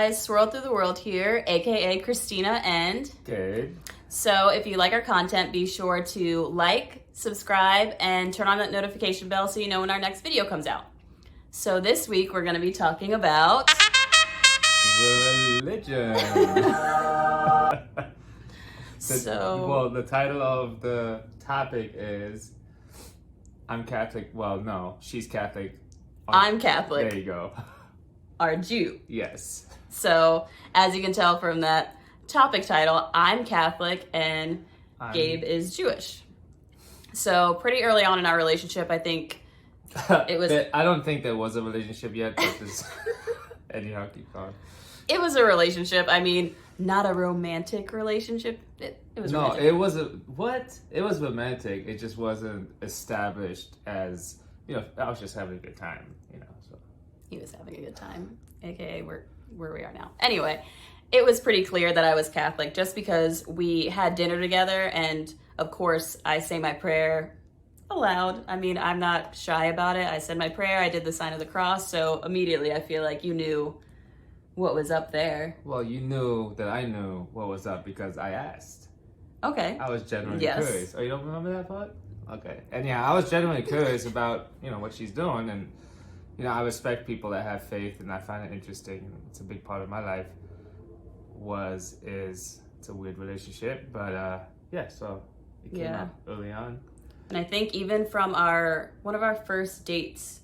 guys, Swirl Through the World here, aka Krystina and Gabe. So if you like our content, be sure to like, subscribe, and turn on that notification bell so you know when our next video comes out. So this week we're going to be talking about Religion. The title of the topic is I'm Catholic. Well, no, she's Catholic. I'm Catholic. There you go. Are Jew. Yes. So as you can tell from that topic title, I'm Catholic and Gabe is Jewish. So pretty early on in our relationship, I think it was... I don't think there was a relationship yet, but this... Anyhow, keep going. It was a relationship. I mean, not a romantic relationship. It was romantic. No, it was It was romantic. It just wasn't established as, I was just having a good time, so. He was having a good time, aka where we are now. Anyway, it was pretty clear that I was Catholic just because we had dinner together, and of course I say my prayer aloud. I mean, I'm not shy about it. I said my prayer, I did the sign of the cross, so immediately I feel like you knew what was up there. Well, you knew that I knew what was up because I asked. Okay. I was genuinely curious. Oh, you don't remember that part? Okay. And yeah, I was genuinely curious about, what she's doing, and I respect people that have faith, and I find it interesting. It's a big part of my life. It's a weird relationship, but so it came up early on. And I think even from one of our first dates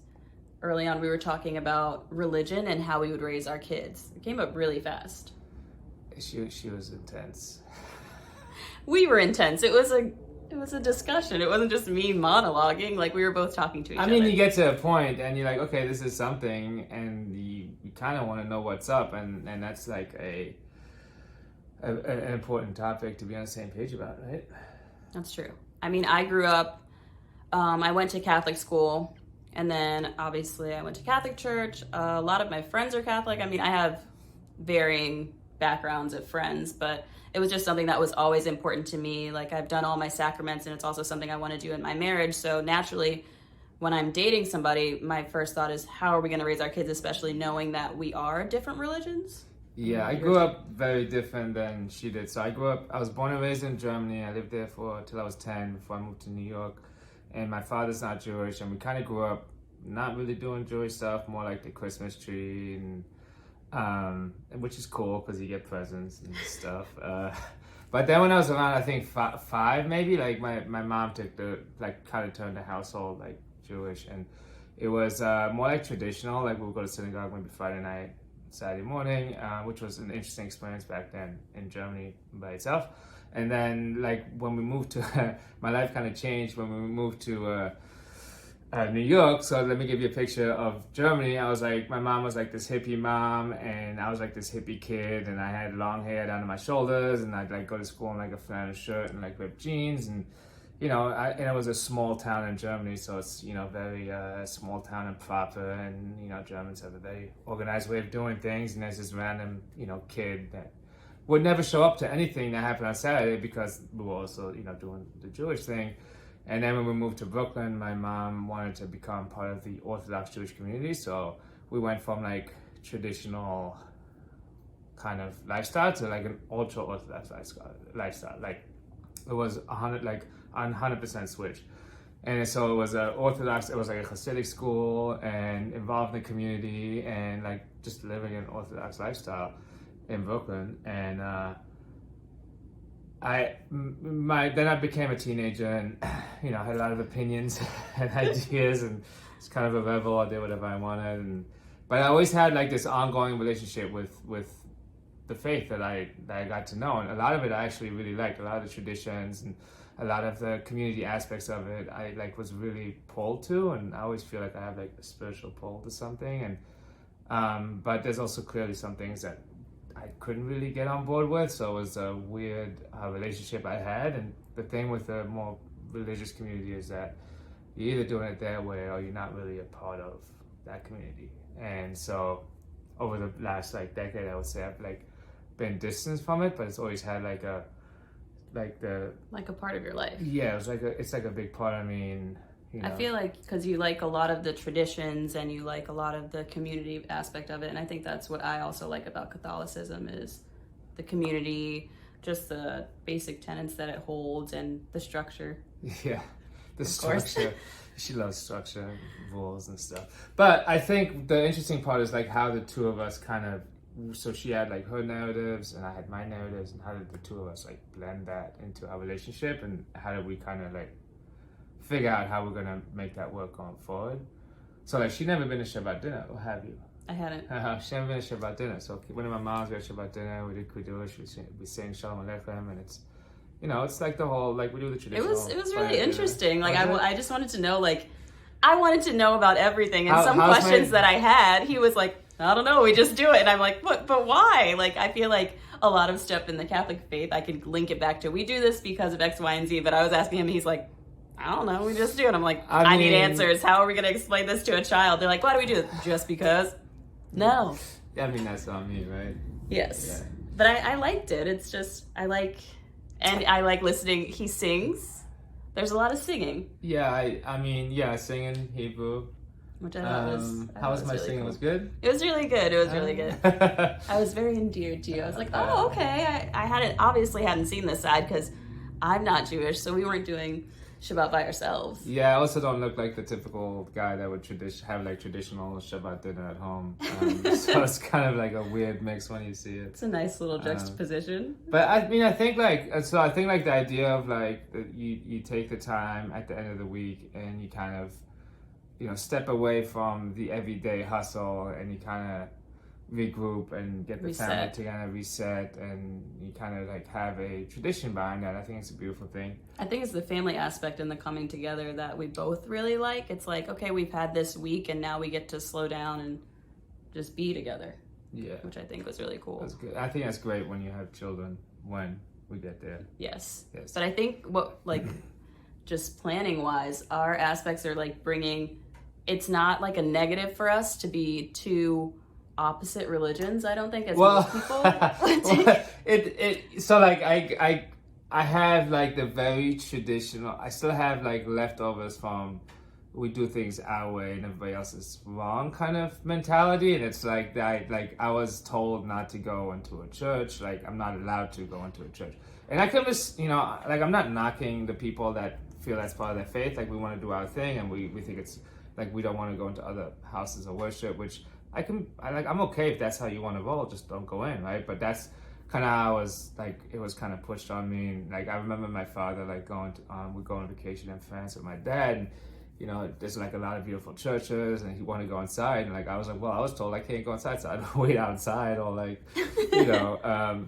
early on, we were talking about religion and how we would raise our kids. It came up really fast. She was intense. We were intense. It was a discussion. It wasn't just me monologuing. Like, we were both talking to each other. I mean, you get to a point and you're like, okay, this is something, and you kind of want to know what's up, and that's like an important topic to be on the same page about, right? That's true. I mean, I grew up, I went to Catholic school, and then obviously I went to Catholic church. A lot of my friends are Catholic. I mean, I have varying backgrounds of friends, but it was just something that was always important to me. Like, I've done all my sacraments, and it's also something I want to do in my marriage. So naturally, when I'm dating somebody, my first thought is, how are we going to raise our kids, especially knowing that we are different religions? Yeah, I grew up very different than she did. So I was born and raised in Germany. I lived there till I was 10 before I moved to New York. And my father's not Jewish, and we kind of grew up not really doing Jewish stuff, more like the Christmas tree, and which is cool because you get presents and stuff. But then when I was around, I think 5 maybe, like my mom kind of turned the household like Jewish, and it was more like traditional. Like, we would go to synagogue maybe Friday night, Saturday morning, which was an interesting experience back then in Germany by itself. And then, like, when we moved to, my life kind of changed when we moved to New York. So let me give you a picture of Germany. I was like, my mom was like this hippie mom, and I was like this hippie kid, and I had long hair down to my shoulders, and I'd like go to school in like a flannel shirt and like ripped jeans, and and it was a small town in Germany, so it's very small town and proper, and Germans have a very organized way of doing things, and there's this random kid that would never show up to anything that happened on Saturday because we were also doing the Jewish thing. And then when we moved to Brooklyn, my mom wanted to become part of the Orthodox Jewish community, so we went from like traditional kind of lifestyle to like an ultra Orthodox lifestyle. Like, it was 100% switch. And so it was it was like a Hasidic school, and involved in the community, and like just living an Orthodox lifestyle in Brooklyn. And then I became a teenager, and I had a lot of opinions and ideas, and was kind of a rebel. I did whatever I wanted, but I always had like this ongoing relationship with the faith that I got to know, and a lot of it I actually really liked. A lot of the traditions and a lot of the community aspects of it I was really pulled to, and I always feel like I have like a spiritual pull to something. And but there's also clearly some things that I couldn't really get on board with, so it was a weird relationship I had. And the thing with the more religious community is that you're either doing it their way or you're not really a part of that community. And so over the last decade, I would say I've been distanced from it, but it's always had like a part of your life. Yeah, it's like a big part of me, and You know? I feel like because you like a lot of the traditions and you like a lot of the community aspect of it, and I think that's what I also like about Catholicism is the community, just the basic tenets that it holds, and the structure. Yeah, the Of course. structure. She loves structure, rules and stuff. But I think the interesting part is like how the two of us kind of. So she had like her narratives and I had my narratives, and how did the two of us like blend that into our relationship, and how did we kind of like figure out how we're gonna make that work going forward. So like she never been to Shabbat dinner, or have you? I hadn't. She never been to Shabbat dinner. So one of my moms got Shabbat dinner. We did Kiddush. We sang Shalom Aleichem, and it's, you know, it's like the whole like we do the traditional. It was really interesting. Like Was it? I just wanted to know, like I wanted to know about everything, and How- some how's questions my- that I had, he was like, I don't know, we just do it, and I'm like, what? But why? Like I feel like a lot of stuff in the Catholic faith, I could link it back to we do this because of X, Y, and Z. But I was asking him, he's like, I don't know, we just do it. I'm like, I need mean- answers. How are we going to explain this to a child? They're like, why do we do it? Just because? No. Yeah, I mean that's on me, right? Yes. Yeah. But I liked it. It's just, I like listening. He sings. There's a lot of singing, Yeah, I mean, yeah, singing Hebrew. which I thought was. How was my really singing? cool. Was good. It was really good. It was really good. I was very endeared to you. I was like, oh, okay. I hadn't seen this side because I'm not Jewish, so we weren't doing Shabbat by ourselves. Yeah, I also don't look like the typical guy that would have like traditional Shabbat dinner at home. So it's kind of like a weird mix when you see it. It's a nice little juxtaposition. But I mean, I think like the idea of like that you take the time at the end of the week and you kind of, you know, step away from the everyday hustle and you kind of regroup and get the family Reset. together, reset, and you kind of like have a tradition behind that. I think it's a beautiful thing. I think it's the family aspect and the coming together that we both really like. It's like, okay, we've had this week and now we get to slow down and just be together, Yeah, which I think was really cool. that's good. I think that's great when you have children, when we get there. Yes. Yes. But I think what, like, just planning wise, our aspects are like bringing, it's not like a negative for us to be two opposite religions, I don't think, as most people. So like I have like the very traditional, I still have like leftovers from we do things our way and everybody else is wrong kind of mentality, and it's like that, like I was told not to go into a church, like I'm not allowed to go into a church, and I can just, you know, like I'm not knocking the people that feel that's part of their faith, like we want to do our thing and we think it's like we don't want to go into other houses of worship, which I'm okay if that's how you want to roll, just don't go in, right? But that's kind of how I was, like, it was kind of pushed on me. And like, I remember my father, like, we'd go on vacation in France with my dad, and, you know, there's like a lot of beautiful churches, and he wanted to go inside. And like, I was like, well, I was told I can't go inside, so I'd wait outside, or like, you know,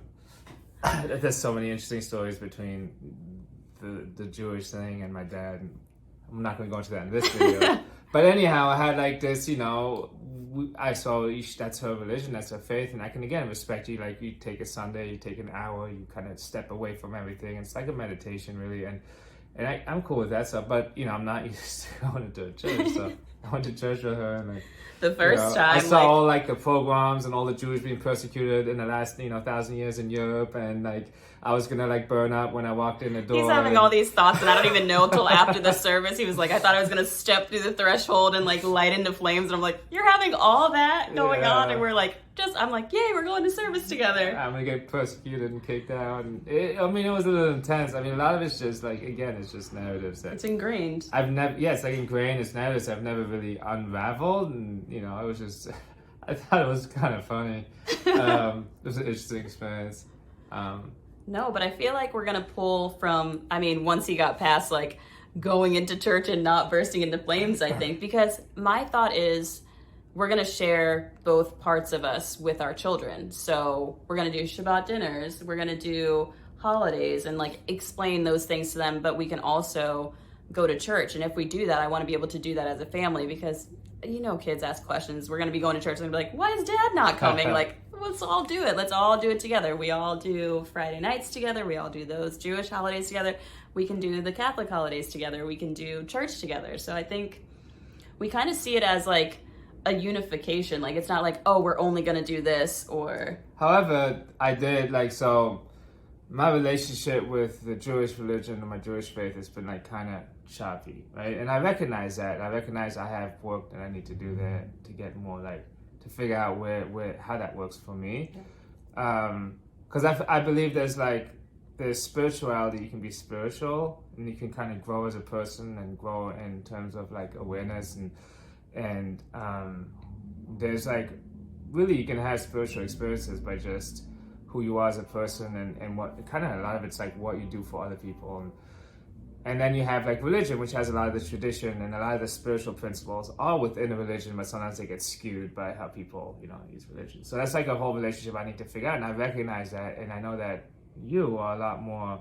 there's so many interesting stories between the Jewish thing and my dad. And I'm not going to go into that in this video. But anyhow, I had like this, you know, I saw that's her religion, that's her faith, and I can again respect you. Like you take a Sunday, you take an hour, you kind of step away from everything. It's like a meditation, really, and I'm cool with that stuff. But you know, I'm not used to going to a church, so I went to church with her, and like The first time, I saw all like the pogroms and all the Jews being persecuted in the last 1,000 years in Europe, and like I was gonna like burn up when I walked in the door. he's having all these thoughts, and I don't even know until after the service. He was like, I thought I was gonna step through the threshold and like light into flames, and I'm like, you're having all that going on, and we're like, I'm like, yay, we're going to service together. I'm gonna get persecuted and kicked out, and it was a little intense. I mean, a lot of it's just like, again, it's just narratives that It's ingrained. it's like ingrained. It's narratives I've never really unraveled, and you know, I was just, I thought it was kind of funny. It was an interesting experience. No, but I feel like we're gonna pull from, I mean, once he got past like going into church and not bursting into flames, I think, because my thought is we're gonna share both parts of us with our children. So we're gonna do Shabbat dinners, we're gonna do holidays and like explain those things to them, but we can also go to church. And if we do that, I want to be able to do that as a family, because you know, kids ask questions. We're going to be going to church and be like, why is dad not coming? Like, let's all do it. Let's all do it together. We all do Friday nights together. We all do those Jewish holidays together. We can do the Catholic holidays together. We can do church together. So I think we kind of see it as like a unification. Like, it's not like, oh, we're only going to do this, or... However, I did like, so my relationship with the Jewish religion and my Jewish faith has been like kind of choppy, right? And I recognize that. I recognize I have work that I need to do there to get more like to figure out where how that works for me. Because I believe there's spirituality. You can be spiritual and you can kind of grow as a person and grow in terms of like awareness and there's like really you can have spiritual experiences by just who you are as a person and what kind of a lot of it's like what you do for other people and then you have like religion, which has a lot of the tradition and a lot of the spiritual principles are within a religion, but sometimes they get skewed by how people use religion. So that's like a whole relationship I need to figure out, and I recognize that, and I know that you are a lot more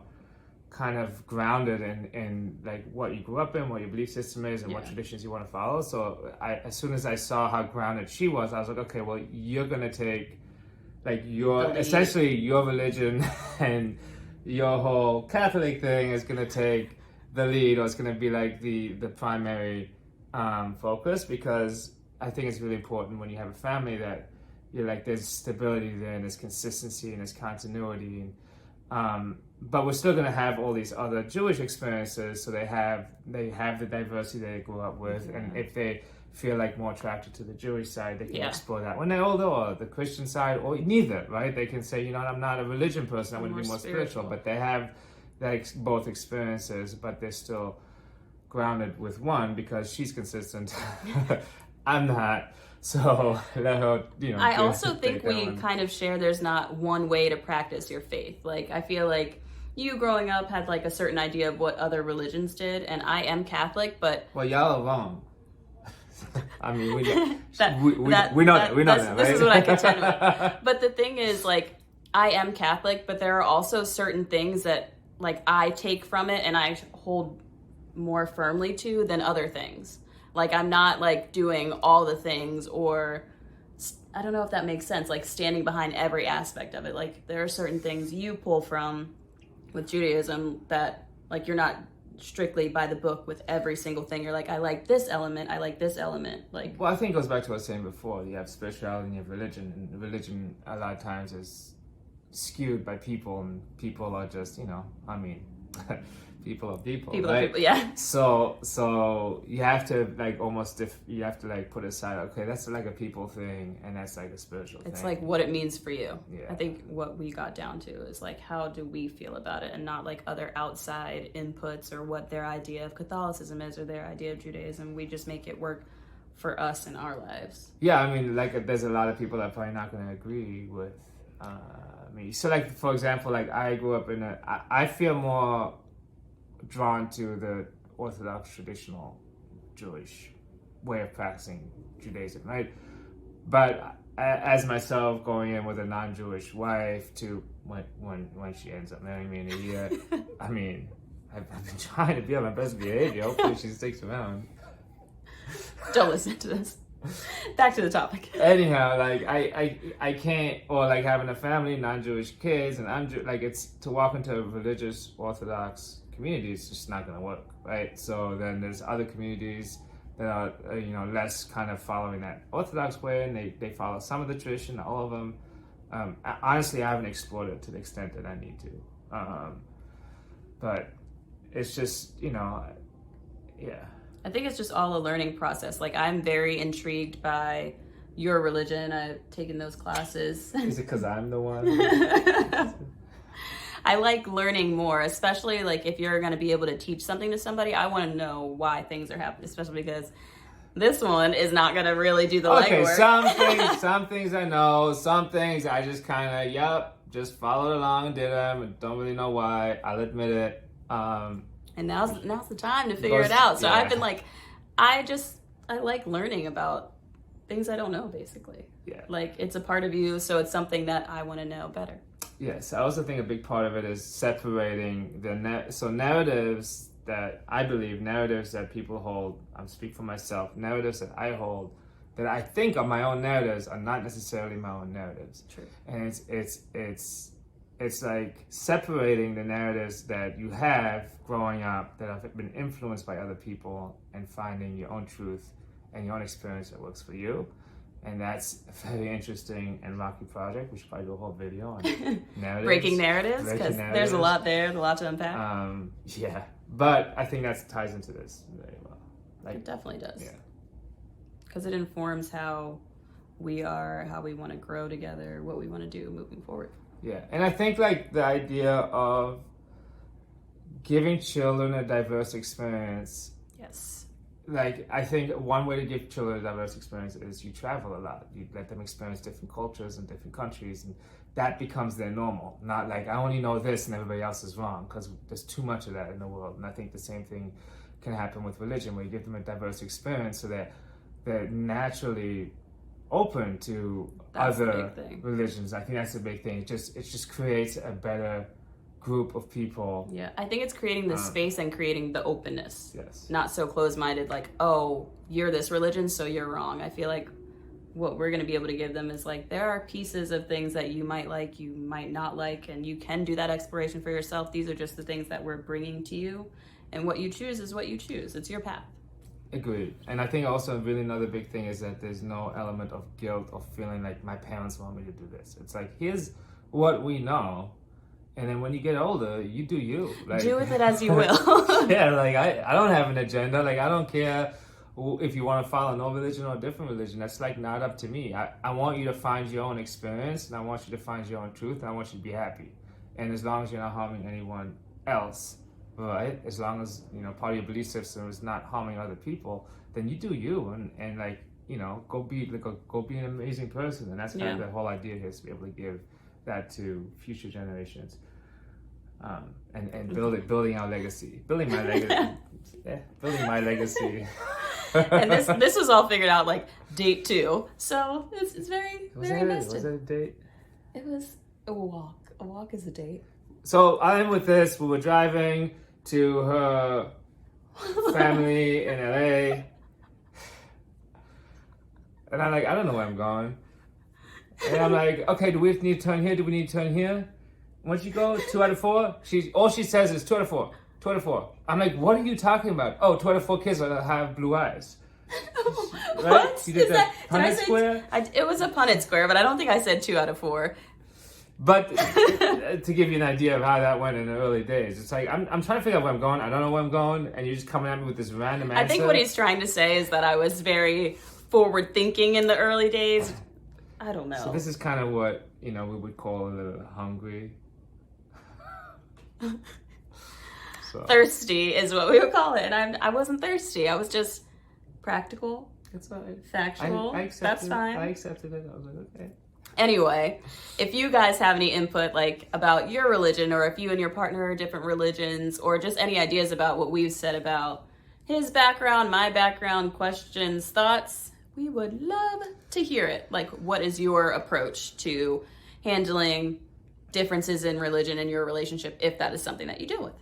kind of grounded in like what you grew up in, what your belief system is, and what traditions you want to follow. So as soon as I saw how grounded she was, I was like, okay, well, you're gonna take like essentially your religion and your whole Catholic thing is gonna take the lead, or it's gonna be like the primary focus, because I think it's really important when you have a family that you're like there's stability there and there's consistency and there's continuity and but we're still going to have all these other Jewish experiences, so they have the diversity they grew up with, and if they feel like more attracted to the Jewish side, they can explore that when they're older, or the Christian side, or neither, right? They can say, I'm not a religion person, I want to be more spiritual, but they have both experiences, but they're still grounded with one because she's consistent. I'm not. So let her, I also think we kind of share there's not one way to practice your faith. Like, I feel like you growing up had like a certain idea of what other religions did, and I am Catholic, but... Well, y'all are wrong. I mean, we know that, right? This is what I contend with. But the thing is, like, I am Catholic, but there are also certain things that, like, I take from it and I hold more firmly to than other things. Like, I'm not, like, doing all the things, or, I don't know if that makes sense, like, standing behind every aspect of it. Like, there are certain things you pull from with Judaism that, like, you're not strictly by the book with every single thing. You're like, I like this element, I like this element. Like, well, I think it goes back to what I was saying before. You have spirituality and you have religion, and religion a lot of times is skewed by people, and people are just, people are people, right? Yeah. So you have to like you have to like put aside, okay, that's like a people thing, and that's like a spiritual thing. It's like what it means for you. Yeah. I think what we got down to is like, how do we feel about it, and not like other outside inputs or what their idea of Catholicism is or their idea of Judaism. We just make it work for us in our lives. Yeah, I mean, like there's a lot of people that are probably not going to agree with me. So like, for example, like I grew up I feel more drawn to the Orthodox traditional Jewish way of practicing Judaism, right? But as myself going in with a non-Jewish wife to when she ends up marrying me in a year, I mean, I've been trying to be on my best behavior. Hopefully she sticks around. Don't listen to this. Back to the topic. Anyhow, like I can't, or like having a family, non-Jewish kids, and it's to walk into a religious Orthodox community is just not going to work, right? So then there's other communities that are less kind of following that Orthodox way, and they follow some of the tradition, not all of them. Honestly, I haven't explored it to the extent that I need to, but it's just yeah. I think it's just all a learning process. Like, I'm very intrigued by your religion. I've taken those classes. Is it because I'm the one? I like learning more, especially like if you're going to be able to teach something to somebody. I want to know why things are happening, especially because this one is not going to really do the legwork. some things I know, some things I just kind of, just followed along and did them and don't really know why. I'll admit it. And now's the time to figure it out. So I've been like, I like learning about things I don't know, basically. Yeah. Like, it's a part of you, so it's something that I want to know better. Yes, I also think a big part of it is separating narratives that I believe, narratives that people hold, I'm speaking for myself, narratives that I hold, that I think are my own narratives are not necessarily my own narratives. True. And it's like separating the narratives that you have growing up that have been influenced by other people and finding your own truth and your own experience that works for you. And that's a very interesting and rocky project. We should probably do a whole video on narratives. Breaking narratives, because there's a lot there, a lot to unpack. Yeah, but I think that ties into this very well. It definitely does. Yeah. Because it informs how we are, how we want to grow together, what we want to do moving forward. Yeah, and I think like the idea of giving children a diverse experience. Yes. Like, I think one way to give children a diverse experience is you travel a lot. You let them experience different cultures and different countries, and that becomes their normal. Not like, I only know this and everybody else is wrong, because there's too much of that in the world. And I think the same thing can happen with religion, where you give them a diverse experience so that they're naturally open to other religions. I think that's a big thing. It just creates a better group of people. Yeah, I think it's creating the space and creating the openness. Yes. Not so closed-minded, like, oh, you're this religion, so you're wrong. I feel like what we're going to be able to give them is like, there are pieces of things that you might like, you might not like, and you can do that exploration for yourself. These are just the things that we're bringing to you, and what you choose is what you choose. It's your path. Agreed. And I think also really another big thing is that there's no element of guilt or feeling like my parents want me to do this. It's like, here's what we know. And then when you get older, you do you. Like, do with it as you will. Yeah, like I don't have an agenda. Like, I don't care if you want to follow no religion or a different religion. That's like not up to me. I want you to find your own experience, and I want you to find your own truth, and I want you to be happy. And as long as you're not harming anyone else, right? As long as, you know, part of your belief system is not harming other people, then you do you, and like, you know, go be an amazing person. And that's kind of the whole idea here, is to be able to give that to future generations, and building our legacy, building my legacy. And this was all figured out like date 2, so it's very invested. Was that a date? It was a walk. A walk is a date. So I end with this. We were driving to her family in LA, and I'm like, I don't know where I'm going. And I'm like, okay, do we need to turn here? Do we need to turn here? Once you go, 2 out of 4. All she says is 2 out of 4. 2 out of 4. I'm like, what are you talking about? Oh, 2 out of 4 kids have blue eyes. Right? What? You did that Punnet square? It was a Punnet square, but I don't think I said 2 out of 4. But to give you an idea of how that went in the early days, it's like, I'm trying to figure out where I'm going. I don't know where I'm going, and you're just coming at me with this random answer. I think what he's trying to say is that I was very forward thinking in the early days. I don't know. So this is kind of what, you know, we would call a little hungry. So. Thirsty is what we would call it. And I wasn't thirsty. I was just practical. That's fine. Factual. That's fine. I accepted it. I was like, okay. Anyway, if you guys have any input like about your religion, or if you and your partner are different religions, or just any ideas about what we've said about his background, my background, questions, thoughts, we would love to hear it. Like, what is your approach to handling differences in religion in your relationship, if that is something that you deal with?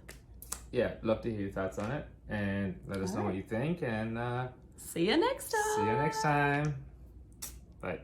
Yeah, love to hear your thoughts on it, and let us know what you think, and see you next time. See you next time. Bye.